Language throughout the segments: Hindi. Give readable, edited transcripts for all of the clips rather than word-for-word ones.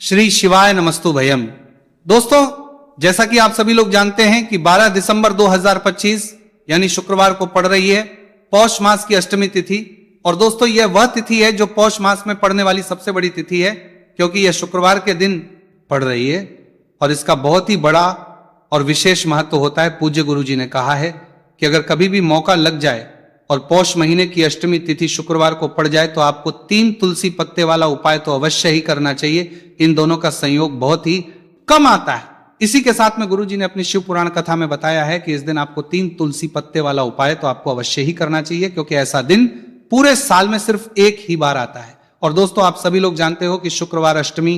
श्री शिवाय नमस्तु भयम। दोस्तों, जैसा कि आप सभी लोग जानते हैं कि 12 दिसंबर 2025 यानी शुक्रवार को पड़ रही है पौष मास की अष्टमी तिथि। और दोस्तों, यह वह तिथि है जो पौष मास में पड़ने वाली सबसे बड़ी तिथि है, क्योंकि यह शुक्रवार के दिन पड़ रही है और इसका बहुत ही बड़ा और विशेष महत्व होता है। पूज्य गुरु जी ने कहा है कि अगर कभी भी मौका लग जाए और पौष महीने की अष्टमी तिथि शुक्रवार को पड़ जाए तो आपको 3 तुलसी पत्ते वाला उपाय तो अवश्य ही करना चाहिए। इन दोनों का संयोग बहुत ही कम आता है। इसी के साथ में गुरु जी ने अपनी शिव पुराण कथा में बताया है कि इस दिन आपको 3 तुलसी पत्ते वाला उपाय तो आपको अवश्य ही करना चाहिए, क्योंकि ऐसा दिन पूरे साल में सिर्फ एक ही बार आता है। और दोस्तों, आप सभी लोग जानते हो कि शुक्रवार अष्टमी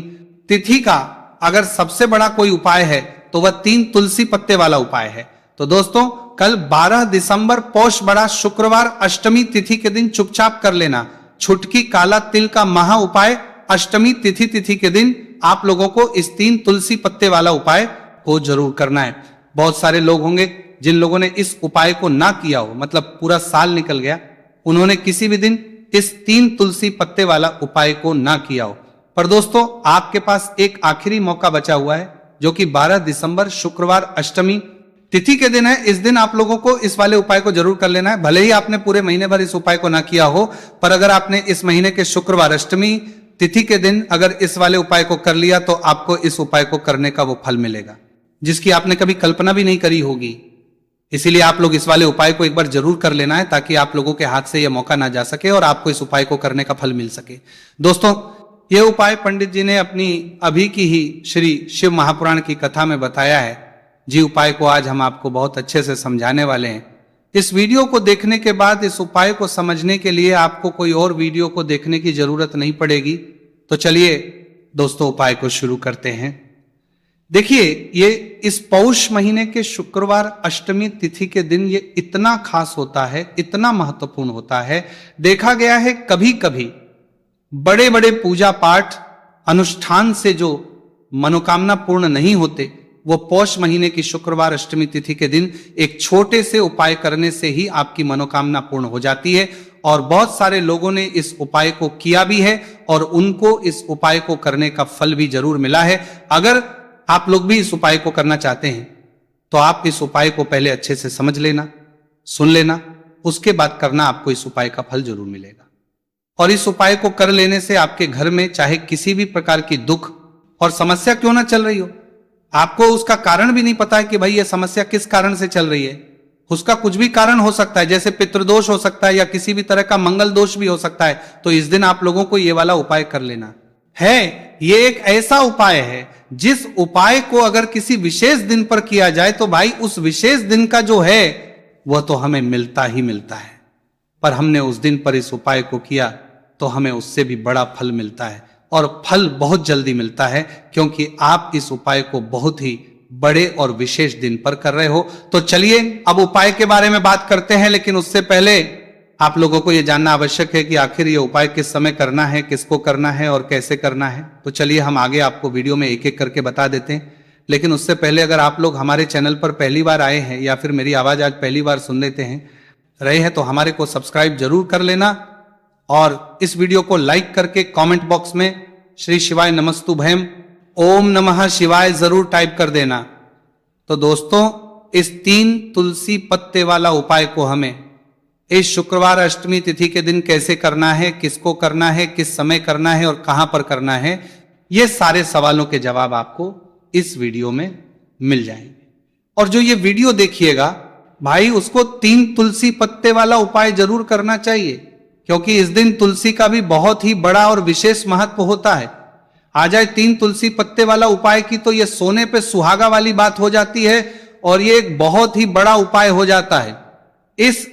तिथि का अगर सबसे बड़ा कोई उपाय है तो वह 3 तुलसी पत्ते वाला उपाय है। तो दोस्तों, कल 12 दिसंबर पौष बड़ा शुक्रवार अष्टमी तिथि के दिन चुपचाप कर लेना छुटकी काला तिल का महा उपाय। अष्टमी तिथि के दिन आप लोगों को इस 3 तुलसी पत्ते वाला उपाय को जरूर करना है। बहुत सारे लोग होंगे जिन लोगों ने इस उपाय को ना किया हो, मतलब पूरा साल निकल गया, उन्होंने किसी भी दिन इस 3 तुलसी पत्ते वाला उपाय को ना किया हो। पर दोस्तों, आपके पास एक आखिरी मौका बचा हुआ है, जो कि 12 दिसंबर शुक्रवार अष्टमी तिथि के दिन है। इस दिन आप लोगों को इस वाले उपाय को जरूर कर लेना है। भले ही आपने पूरे महीने भर इस उपाय को ना किया हो, पर अगर आपने इस महीने के शुक्रवार अष्टमी तिथि के दिन अगर इस वाले उपाय को कर लिया तो आपको इस उपाय को करने का वो फल मिलेगा जिसकी आपने कभी कल्पना भी नहीं करी होगी। इसीलिए आप लोग इस वाले उपाय को एक बार जरूर कर लेना है, ताकि आप लोगों के हाथ से यह मौका ना जा सके और आपको इस उपाय को करने का फल मिल सके। दोस्तों, यह उपाय पंडित जी ने अपनी अभी की ही श्री शिव महापुराण की कथा में बताया है। जी उपाय को आज हम आपको बहुत अच्छे से समझाने वाले हैं। इस वीडियो को देखने के बाद इस उपाय को समझने के लिए आपको कोई और वीडियो को देखने की जरूरत नहीं पड़ेगी। तो चलिए दोस्तों, उपाय को शुरू करते हैं। देखिए, ये इस पौष महीने के शुक्रवार अष्टमी तिथि के दिन ये इतना खास होता है, इतना महत्वपूर्ण होता है। देखा गया है कभी कभी बड़े बड़े पूजा पाठ अनुष्ठान से जो मनोकामना पूर्ण नहीं होते, वो पौष महीने की शुक्रवार अष्टमी तिथि के दिन एक छोटे से उपाय करने से ही आपकी मनोकामना पूर्ण हो जाती है। और बहुत सारे लोगों ने इस उपाय को किया भी है और उनको इस उपाय को करने का फल भी जरूर मिला है। अगर आप लोग भी इस उपाय को करना चाहते हैं तो आप इस उपाय को पहले अच्छे से समझ लेना, सुन लेना, उसके बाद करना, आपको इस उपाय का फल जरूर मिलेगा। और इस उपाय को कर लेने से आपके घर में चाहे किसी भी प्रकार की दुख और समस्या क्यों ना चल रही हो, आपको उसका कारण भी नहीं पता है कि भाई ये समस्या किस कारण से चल रही है, उसका कुछ भी कारण हो सकता है, जैसे पितृदोष हो सकता है या किसी भी तरह का मंगल दोष भी हो सकता है। तो इस दिन आप लोगों को ये वाला उपाय कर लेना है। ये एक ऐसा उपाय है जिस उपाय को अगर किसी विशेष दिन पर किया जाए तो भाई उस विशेष दिन का जो है वह तो हमें मिलता ही मिलता है। पर हमने उस दिन पर इस उपाय को किया तो हमें उससे भी बड़ा फल मिलता है, और फल बहुत जल्दी मिलता है, क्योंकि आप इस उपाय को बहुत ही बड़े और विशेष दिन पर कर रहे हो। तो चलिए अब उपाय के बारे में बात करते हैं, लेकिन उससे पहले आप लोगों को यह जानना आवश्यक है कि आखिर ये उपाय किस समय करना है, किसको करना है और कैसे करना है। तो चलिए हम आगे आपको वीडियो में एक एक करके बता देते हैं। लेकिन उससे पहले अगर आप लोग हमारे चैनल पर पहली बार आए हैं या फिर मेरी आवाज आज पहली बार सुन लेते हैं रहे हैं तो हमारे को सब्सक्राइब जरूर कर लेना, और इस वीडियो को लाइक करके कमेंट बॉक्स में श्री शिवाय नमस्तु भयम ओम नमः शिवाय जरूर टाइप कर देना। तो दोस्तों, इस 3 तुलसी पत्ते वाला उपाय को हमें इस शुक्रवार अष्टमी तिथि के दिन कैसे करना है, किसको करना है, किस समय करना है और कहां पर करना है, ये सारे सवालों के जवाब आपको इस वीडियो में मिल जाएंगे। और जो ये वीडियो देखिएगा भाई, उसको 3 तुलसी पत्ते वाला उपाय जरूर करना चाहिए, क्योंकि इस दिन तुलसी का भी बहुत ही बड़ा और विशेष महत्व होता है। आ जाए 3 तुलसी पत्ते वाला उपाय की तो यह सोने पे सुहागा वाली बात हो जाती है और ये एक बहुत ही बड़ा उपाय हो जाता है। इस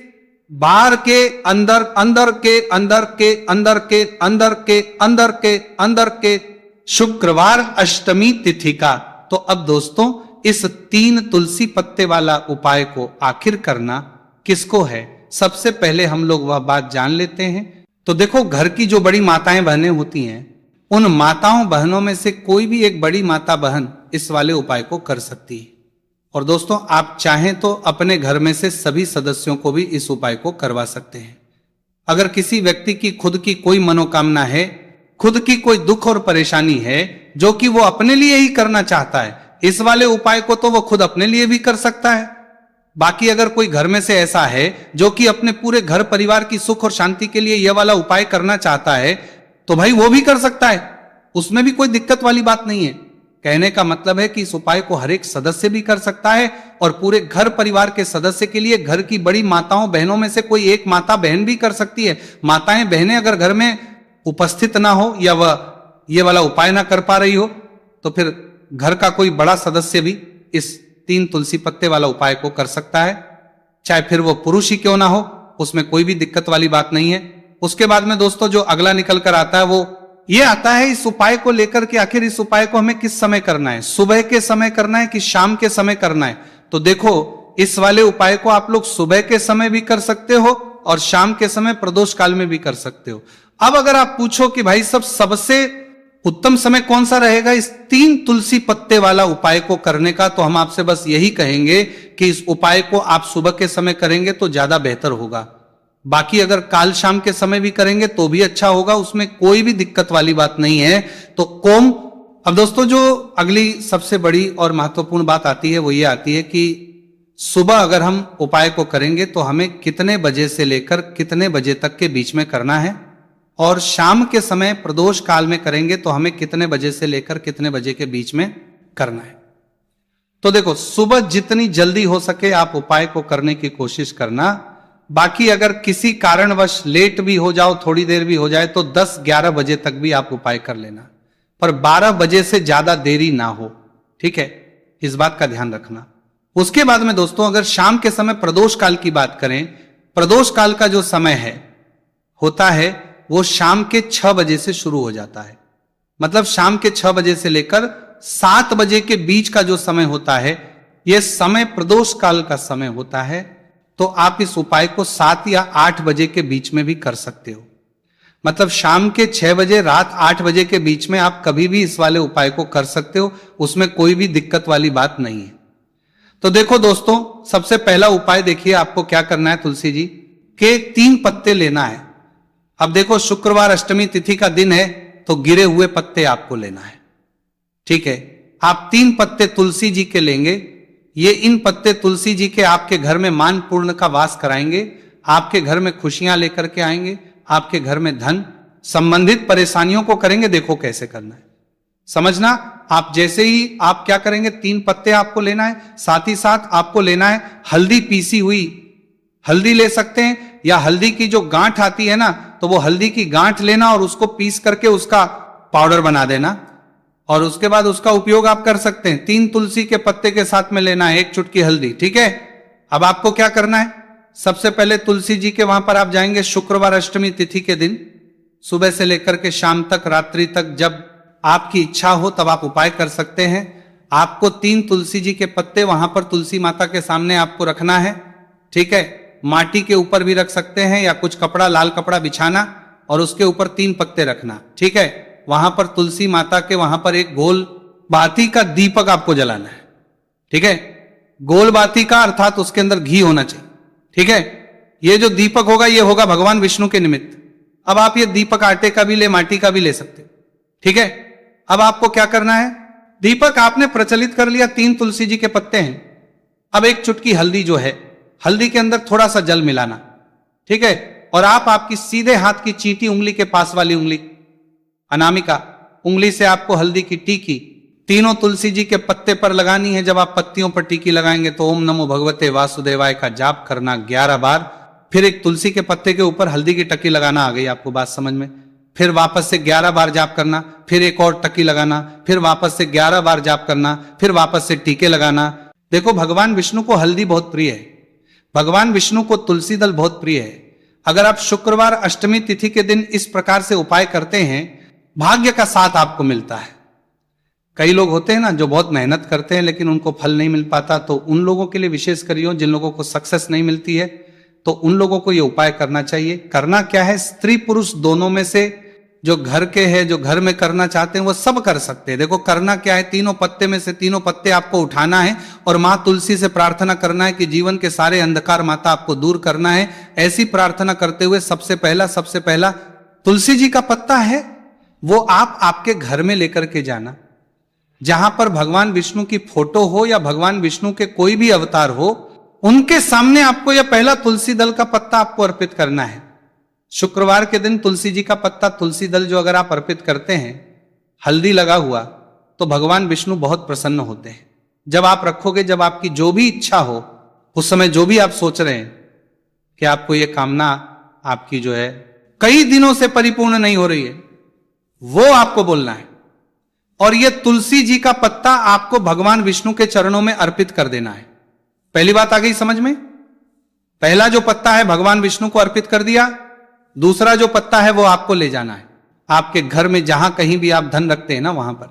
बार के अंदर अंदर के अंदर के अंदर के अंदर के अंदर के अंदर के शुक्रवार अष्टमी तिथि का। तो अब दोस्तों, इस 3 तुलसी पत्ते वाला उपाय को आखिर करना किसको है, सबसे पहले हम लोग वह बात जान लेते हैं। तो देखो, घर की जो बड़ी माताएं बहनें होती हैं, उन माताओं बहनों में से कोई भी एक बड़ी माता बहन इस वाले उपाय को कर सकती है। और दोस्तों, आप चाहें तो अपने घर में से सभी सदस्यों को भी इस उपाय को करवा सकते हैं। अगर किसी व्यक्ति की खुद की कोई मनोकामना है, खुद की कोई दुख और परेशानी है, जो कि वो अपने लिए ही करना चाहता है, इस वाले उपाय को तो वो खुद अपने लिए भी कर सकता है। बाकी अगर कोई घर में से ऐसा है जो कि अपने पूरे घर परिवार की सुख और शांति के लिए यह वाला उपाय करना चाहता है, तो भाई वो भी कर सकता है, उसमें भी कोई दिक्कत वाली बात नहीं है। कहने का मतलब है कि इस उपाय को हर एक सदस्य भी कर सकता है और पूरे घर परिवार के सदस्य के लिए, घर की बड़ी माताओं बहनों में से कोई एक माता बहन भी कर सकती है। माताएं बहनें अगर घर में उपस्थित ना हो या वह ये वाला उपाय ना कर पा रही हो, तो फिर घर का कोई बड़ा सदस्य भी इस 3 तुलसी पत्ते वाला उपाय को कर सकता है, चाहे फिर वो पुरुष ही क्यों ना हो, उसमें कोई भी दिक्कत वाली बात नहीं है। उसके बाद में दोस्तों जो अगला निकल कर आता है वो ये आता है इस उपाय को लेकर के, आखिर इस उपाय को हमें किस समय करना है, सुबह के समय करना है कि शाम के समय करना है। तो देखो इस वाले उपाय को आप लोग सुबह के समय भी कर सकते हो और शाम के समय प्रदोष काल में भी कर सकते हो। अब अगर आप पूछो कि भाई सबसे उत्तम समय कौन सा रहेगा इस 3 तुलसी पत्ते वाला उपाय को करने का, तो हम आपसे बस यही कहेंगे कि इस उपाय को आप सुबह के समय करेंगे तो ज्यादा बेहतर होगा। बाकी अगर काल शाम के समय भी करेंगे तो भी अच्छा होगा, उसमें कोई भी दिक्कत वाली बात नहीं है। तो कोम, अब दोस्तों जो अगली सबसे बड़ी और महत्वपूर्ण बात आती है वो ये आती है कि सुबह अगर हम उपाय को करेंगे तो हमें कितने बजे से लेकर कितने बजे तक के बीच में करना है, और शाम के समय प्रदोष काल में करेंगे तो हमें कितने बजे से लेकर कितने बजे के बीच में करना है। तो देखो सुबह जितनी जल्दी हो सके आप उपाय को करने की कोशिश करना। बाकी अगर किसी कारणवश लेट भी हो जाओ, थोड़ी देर भी हो जाए, तो 10-11 बजे तक भी आप उपाय कर लेना, पर 12 बजे से ज्यादा देरी ना हो, ठीक है, इस बात का ध्यान रखना। उसके बाद में दोस्तों अगर शाम के समय प्रदोष काल की बात करें, प्रदोष काल का जो समय है होता है वो शाम के 6 बजे से शुरू हो जाता है। मतलब शाम के 6 बजे से लेकर 7 बजे के बीच का जो समय होता है, यह समय प्रदोष काल का समय होता है। तो आप इस उपाय को 7 या 8 बजे के बीच में भी कर सकते हो। मतलब शाम के 6 बजे, रात 8 बजे के बीच में आप कभी भी इस वाले उपाय को कर सकते हो, उसमें कोई भी दिक्कत वाली बात नहीं है। तो देखो दोस्तों सबसे पहला उपाय देखिए आपको क्या करना है, तुलसी जी के 3 पत्ते लेना है। अब देखो शुक्रवार अष्टमी तिथि का दिन है तो गिरे हुए पत्ते आपको लेना है, ठीक है। आप 3 पत्ते तुलसी जी के लेंगे। ये इन पत्ते तुलसी जी के आपके घर में मान पूर्ण का वास कराएंगे, आपके घर में खुशियां लेकर के आएंगे, आपके घर में धन संबंधित परेशानियों को करेंगे। देखो कैसे करना है समझना। आप जैसे ही आप क्या करेंगे, 3 पत्ते आपको लेना है, साथ ही साथ आपको लेना है हल्दी, पीसी हुई हल्दी ले सकते हैं, या हल्दी की जो गांठ आती है ना, तो वो हल्दी की गांठ लेना और उसको पीस करके उसका पाउडर बना देना, और उसके बाद उसका उपयोग आप कर सकते हैं। 3 तुलसी के पत्ते के साथ में लेना है 1 चुटकी हल्दी, ठीक है। अब आपको क्या करना है, सबसे पहले तुलसी जी के वहां पर आप जाएंगे शुक्रवार अष्टमी तिथि के दिन, सुबह से लेकर के शाम तक, रात्रि तक, जब आपकी इच्छा हो तब आप उपाय कर सकते हैं। आपको 3 तुलसी जी के पत्ते वहां पर तुलसी माता के सामने आपको रखना है, ठीक है। माटी के ऊपर भी रख सकते हैं या कुछ कपड़ा, लाल कपड़ा बिछाना और उसके ऊपर 3 पत्ते रखना, ठीक है। वहां पर तुलसी माता के वहां पर एक गोल बाती का दीपक आपको जलाना है, ठीक है। गोल बाती का अर्थात उसके अंदर घी होना चाहिए, ठीक है। ये जो दीपक होगा ये होगा भगवान विष्णु के निमित्त। अब आप ये दीपक आटे का भी ले, माटी का भी ले सकते, ठीक है। अब आपको क्या करना है, दीपक आपने प्रचलित कर लिया, 3 तुलसी जी के पत्ते हैं। अब 1 चुटकी हल्दी जो है, हल्दी के अंदर थोड़ा सा जल मिलाना, ठीक है। और आप आपकी सीधे हाथ की चींटी उंगली के पास वाली उंगली, अनामिका उंगली से आपको हल्दी की टीकी तीनों तुलसी जी के पत्ते पर लगानी है। जब आप पत्तियों पर टीकी लगाएंगे तो ओम नमो भगवते वासुदेवाय का जाप करना 11 बार, फिर एक तुलसी के पत्ते के ऊपर हल्दी की टकी लगाना। आ गई आपको बात समझ में। फिर वापस से 11 बार जाप करना, फिर एक और टकी लगाना, फिर वापस से 11 बार जाप करना, फिर वापस से टीके लगाना। देखो भगवान विष्णु को हल्दी बहुत प्रिय है, भगवान विष्णु को तुलसी दल बहुत प्रिय है। अगर आप शुक्रवार अष्टमी तिथि के दिन इस प्रकार से उपाय करते हैं, भाग्य का साथ आपको मिलता है। कई लोग होते हैं ना जो बहुत मेहनत करते हैं लेकिन उनको फल नहीं मिल पाता, तो उन लोगों के लिए विशेष करियो, जिन लोगों को सक्सेस नहीं मिलती है तो उन लोगों को ये उपाय करना चाहिए। करना क्या है, स्त्री पुरुष दोनों में से जो घर के हैं, जो घर में करना चाहते हैं वो सब कर सकते हैं। देखो करना क्या है, तीनों पत्ते में से तीनों पत्ते आपको उठाना है और मां तुलसी से प्रार्थना करना है कि जीवन के सारे अंधकार माता आपको दूर करना है। ऐसी प्रार्थना करते हुए सबसे पहला तुलसी जी का पत्ता है वो आप आपके घर में लेकर के जाना। जहां पर भगवान विष्णु की फोटो हो या भगवान विष्णु के कोई भी अवतार हो, उनके सामने आपको यह पहला तुलसी दल का पत्ता आपको अर्पित करना है। शुक्रवार के दिन तुलसी जी का पत्ता, तुलसी दल जो अगर आप अर्पित करते हैं, हल्दी लगा हुआ, तो भगवान विष्णु बहुत प्रसन्न होते हैं। जब आप रखोगे, जब आपकी जो भी इच्छा हो, उस समय जो भी आप सोच रहे हैं कि आपको ये कामना आपकी जो है कई दिनों से परिपूर्ण नहीं हो रही है, वो आपको बोलना है। और ये तुलसी जी का पत्ता आपको भगवान विष्णु के चरणों में अर्पित कर देना है। पहली बात आ गई समझ में? पहला जो पत्ता है भगवान विष्णु को अर्पित कर दिया, दूसरा जो पत्ता है वो आपको ले जाना है आपके घर में, जहां कहीं भी आप धन रखते हैं ना वहां पर,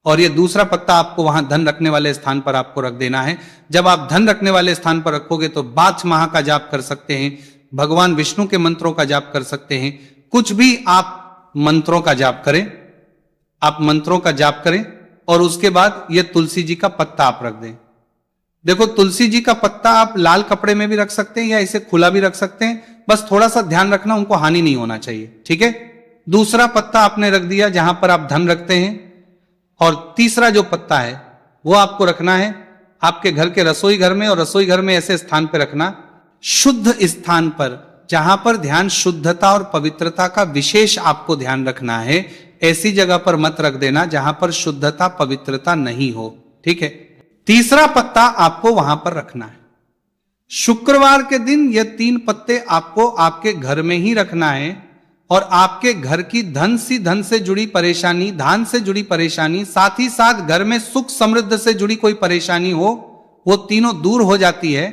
और ये दूसरा पत्ता आपको वहां धन रखने वाले स्थान पर आपको रख देना है। जब आप धन रखने वाले स्थान पर रखोगे तो 12 माह का जाप कर सकते हैं, भगवान विष्णु के मंत्रों का जाप कर सकते हैं, कुछ भी आप मंत्रों का जाप करें, आप मंत्रों का जाप करें, और उसके बाद ये तुलसी जी का पत्ता आप रख दें। देखो, तुलसी जी का पत्ता आप लाल कपड़े में भी रख सकते हैं या इसे खुला भी रख सकते हैं, बस थोड़ा सा ध्यान रखना, उनको हानि नहीं होना चाहिए, ठीक है। दूसरा पत्ता आपने रख दिया जहां पर आप धन रखते हैं, और तीसरा जो पत्ता है वो आपको रखना है आपके घर के रसोई घर में, और रसोई घर में ऐसे स्थान पर रखना, शुद्ध स्थान पर, जहां पर ध्यान शुद्धता और पवित्रता का विशेष आपको ध्यान रखना है। ऐसी जगह पर मत रख देना जहां पर शुद्धता पवित्रता नहीं हो, ठीक है। तीसरा पत्ता आपको वहां पर रखना है। शुक्रवार के दिन ये 3 पत्ते आपको आपके घर में ही रखना है, और आपके घर की धन से जुड़ी परेशानी, धान से जुड़ी परेशानी, साथ ही साथ घर में सुख समृद्ध से जुड़ी कोई परेशानी हो, वो तीनों दूर हो जाती है।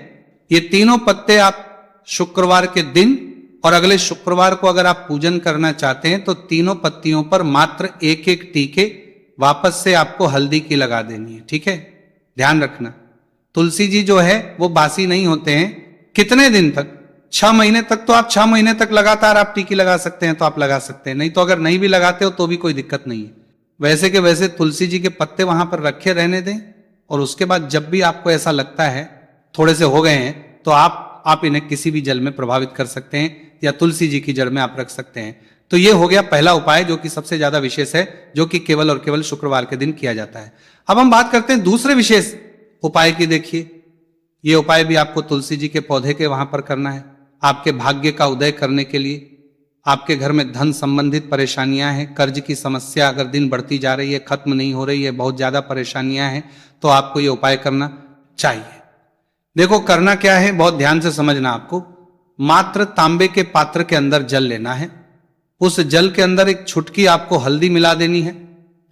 ये तीनों पत्ते आप शुक्रवार के दिन और अगले शुक्रवार को अगर आप पूजन करना चाहते हैं तो तीनों पत्तियों पर मात्र 1-1 टीके वापस से आपको हल्दी की लगा देनी है, ठीक है। ध्यान रखना, तुलसी जी जो है वो बासी नहीं होते हैं। कितने दिन तक? 6 महीने तक। तो आप 6 महीने तक लगातार आप टीकी लगा सकते हैं तो आप लगा सकते हैं, नहीं तो अगर नहीं भी लगाते हो तो भी कोई दिक्कत नहीं है। वैसे के वैसे तुलसी जी के पत्ते वहां पर रखे रहने दें, और उसके बाद जब भी आपको ऐसा लगता है थोड़े से हो गए हैं तो आप इन्हें किसी भी जल में प्रभावित कर सकते हैं, या तुलसी जी की जड़ में आप रख सकते हैं। तो ये हो गया पहला उपाय जो कि सबसे ज्यादा विशेष है, जो कि केवल और केवल शुक्रवार के दिन किया जाता है। अब हम बात करते हैं दूसरे विशेष उपाय की। देखिए, ये उपाय भी आपको तुलसी जी के पौधे के वहां पर करना है, आपके भाग्य का उदय करने के लिए। आपके घर में धन संबंधित परेशानियां हैं, कर्ज की समस्या अगर दिन बढ़ती जा रही है, खत्म नहीं हो रही है, बहुत ज्यादा परेशानियां हैं, तो आपको ये उपाय करना चाहिए। देखो, करना क्या है, बहुत ध्यान से समझना। आपको मात्र तांबे के पात्र के अंदर जल लेना है, उस जल के अंदर एक छुटकी आपको हल्दी मिला देनी है,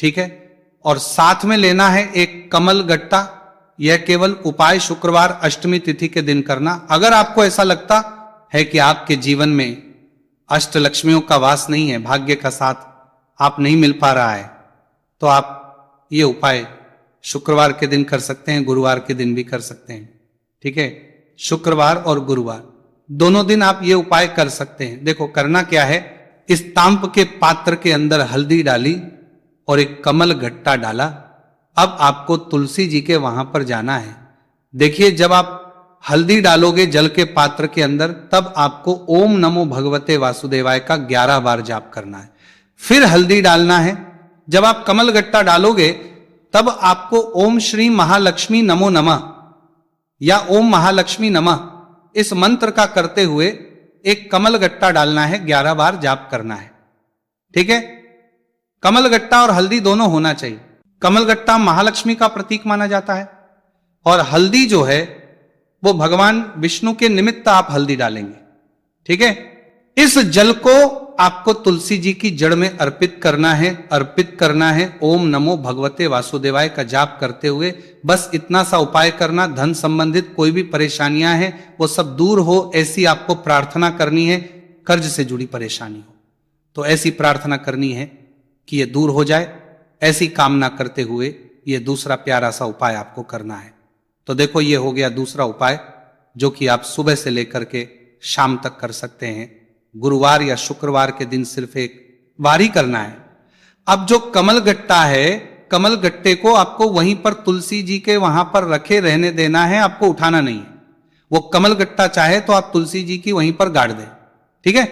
ठीक है, और साथ में लेना है एक कमल गट्टा। यह केवल उपाय शुक्रवार अष्टमी तिथि के दिन करना। अगर आपको ऐसा लगता है कि आपके जीवन में अष्टलक्ष्मियों का वास नहीं है, भाग्य का साथ आप नहीं मिल पा रहा है, तो आप ये उपाय शुक्रवार के दिन कर सकते हैं, गुरुवार के दिन भी कर सकते हैं, ठीक है। शुक्रवार और गुरुवार दोनों दिन आप ये उपाय कर सकते हैं। देखो, करना क्या है, इस तांब के पात्र के अंदर हल्दी डाली और एक कमल गट्टा डाला। अब आपको तुलसी जी के वहां पर जाना है। देखिए, जब आप हल्दी डालोगे जल के पात्र के अंदर, तब आपको ओम नमो भगवते वासुदेवाय का 11 बार जाप करना है। फिर हल्दी डालना है। जब आप कमल गट्टा डालोगे तब आपको ओम श्री महालक्ष्मी नमो नमः या ओम महालक्ष्मी नमः इस मंत्र का करते हुए एक कमल गट्टा डालना है, 11 बार जाप करना है, ठीक है। कमल गट्टा और हल्दी दोनों होना चाहिए। कमल गट्टा महालक्ष्मी का प्रतीक माना जाता है, और हल्दी जो है वो भगवान विष्णु के निमित्त आप हल्दी डालेंगे, ठीक है। इस जल को आपको तुलसी जी की जड़ में अर्पित करना है ओम नमो भगवते वासुदेवाय का जाप करते हुए। बस इतना सा उपाय करना। धन संबंधित कोई भी परेशानियां हैं वो सब दूर हो, ऐसी आपको प्रार्थना करनी है। कर्ज से जुड़ी परेशानी हो तो ऐसी प्रार्थना करनी है कि ये दूर हो जाए, ऐसी कामना करते हुए ये दूसरा प्यारा सा उपाय आपको करना है। तो देखो, ये हो गया दूसरा उपाय जो कि आप सुबह से लेकर के शाम तक कर सकते हैं। गुरुवार या शुक्रवार के दिन सिर्फ एक बार ही करना है। अब जो कमल गट्टा है, कमल गट्टे को आपको वहीं पर तुलसी जी के वहां पर रखे रहने देना है, आपको उठाना नहीं है। वो कमल गट्टा चाहे तो आप तुलसी जी की वहीं पर गाड़ दें, ठीक है,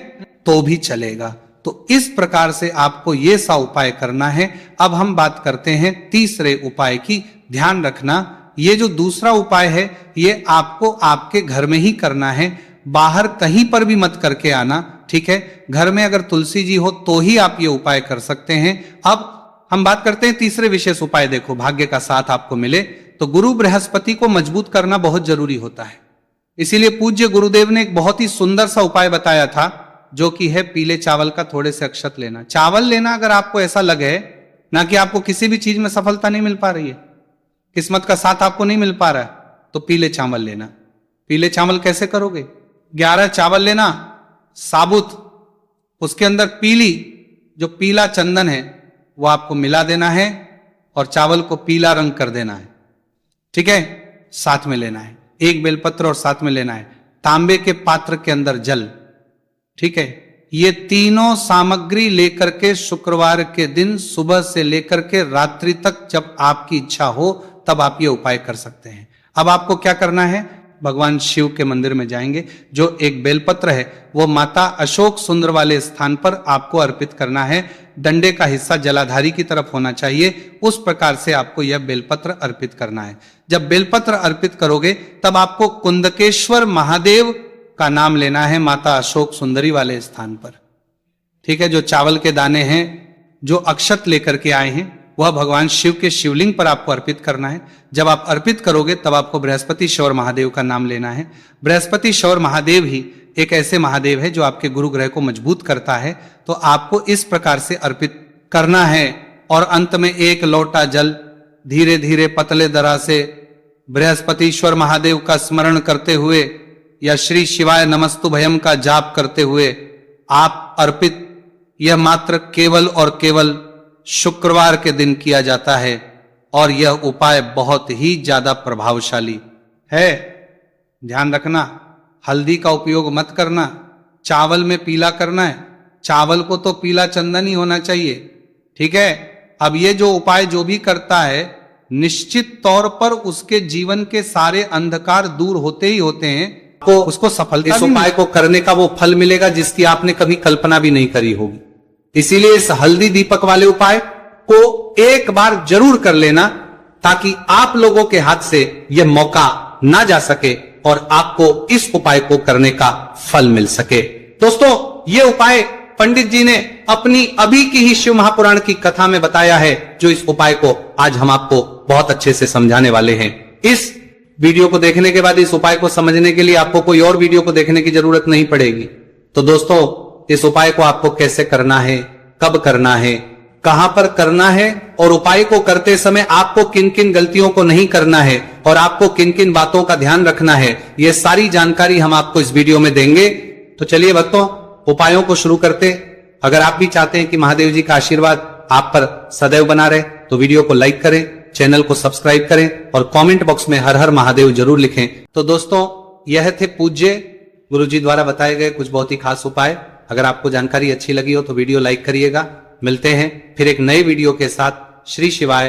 तो भी चलेगा। तो इस प्रकार से आपको ये सा उपाय करना है। अब हम बात करते हैं तीसरे उपाय की। ध्यान रखना, ये जो दूसरा उपाय है ये आपको आपके घर में ही करना है, बाहर कहीं पर भी मत करके आना, ठीक है। घर में अगर तुलसी जी हो तो ही आप ये उपाय कर सकते हैं। अब हम बात करते हैं तीसरे विशेष उपाय। देखो, भाग्य का साथ आपको मिले तो गुरु बृहस्पति को मजबूत करना बहुत जरूरी होता है। इसीलिए पूज्य गुरुदेव ने एक बहुत ही सुंदर सा उपाय बताया था, जो कि है पीले चावल का थोड़े से अक्षत लेना। चावल लेना अगर आपको ऐसा लगे ना कि आपको किसी भी चीज में सफलता नहीं मिल पा रही है, किस्मत का साथ आपको नहीं मिल पा रहा है, तो पीले चावल लेना। पीले चावल कैसे करोगे? 11 चावल लेना साबुत, उसके अंदर पीली जो पीला चंदन है वो आपको मिला देना है और चावल को पीला रंग कर देना है, ठीक है। साथ में लेना है एक बेलपत्र और साथ में लेना है तांबे के पात्र के अंदर जल, ठीक है। ये तीनों सामग्री लेकर के शुक्रवार के दिन सुबह से लेकर के रात्रि तक जब आपकी इच्छा हो तब आप ये उपाय कर सकते हैं। अब आपको क्या करना है? भगवान शिव के मंदिर में जाएंगे, जो एक बेलपत्र है वो माता अशोक सुंदर वाले स्थान पर आपको अर्पित करना है। डंडे का हिस्सा जलाधारी की तरफ होना चाहिए, उस प्रकार से आपको यह बेलपत्र अर्पित करना है। जब बेलपत्र अर्पित करोगे तब आपको कुंदकेश्वर महादेव का नाम लेना है माता अशोक सुंदरी वाले स्थान पर, ठीक है। जो चावल के दाने हैं, जो अक्षत लेकर के आए हैं, वह भगवान शिव के शिवलिंग पर आपको अर्पित करना है। जब आप अर्पित करोगे तब आपको बृहस्पति शौर महादेव का नाम लेना है। बृहस्पति शौर महादेव ही एक ऐसे महादेव है जो आपके गुरु ग्रह को मजबूत करता है, तो आपको इस प्रकार से अर्पित करना है। और अंत में 1 लोटा जल धीरे धीरे पतले दरा से बृहस्पतिश्वर महादेव का स्मरण करते हुए या श्री शिवाय नमस्तु भयम का जाप करते हुए आप अर्पित, यह मात्र केवल और केवल शुक्रवार के दिन किया जाता है और यह उपाय बहुत ही ज्यादा प्रभावशाली है। ध्यान रखना, हल्दी का उपयोग मत करना, चावल में पीला करना है। चावल को तो पीला चंदन ही होना चाहिए, ठीक है। अब ये जो उपाय जो भी करता है, निश्चित तौर पर उसके जीवन के सारे अंधकार दूर होते ही होते हैं, तो उसको सफलता इस उपाय को करने का वो फल मिलेगा जिसकी आपने कभी कल्पना भी नहीं करी होगी। इसीलिए इस हल्दी दीपक वाले उपाय को एक बार जरूर कर लेना, ताकि आप लोगों के हाथ से यह मौका ना जा सके और आपको इस उपाय को करने का फल मिल सके। दोस्तों, यह उपाय पंडित जी ने अपनी अभी की ही शिव महापुराण की कथा में बताया है, जो इस उपाय को आज हम आपको बहुत अच्छे से समझाने वाले हैं। इस वीडियो को देखने के बाद इस उपाय को समझने के लिए आपको कोई और वीडियो को देखने की जरूरत नहीं पड़ेगी। तो दोस्तों, इस उपाय को आपको कैसे करना है, कब करना है, कहां पर करना है और उपाय को करते समय आपको किन किन गलतियों को नहीं करना है और आपको किन किन बातों का ध्यान रखना है, यह सारी जानकारी हम आपको इस वीडियो में देंगे। तो चलिए भक्तों, उपायों को शुरू करते। अगर आप भी चाहते हैं कि महादेव जी का आशीर्वाद आप पर सदैव बना रहे, तो वीडियो को लाइक करें, चैनल को सब्सक्राइब करें और कमेंट बॉक्स में हर हर महादेव जरूर लिखें। तो दोस्तों, यह थे पूज्य गुरु जी द्वारा बताए गए कुछ बहुत ही खास उपाय। अगर आपको जानकारी अच्छी लगी हो तो वीडियो लाइक करिएगा। मिलते हैं फिर एक नए वीडियो के साथ। श्री शिवाय।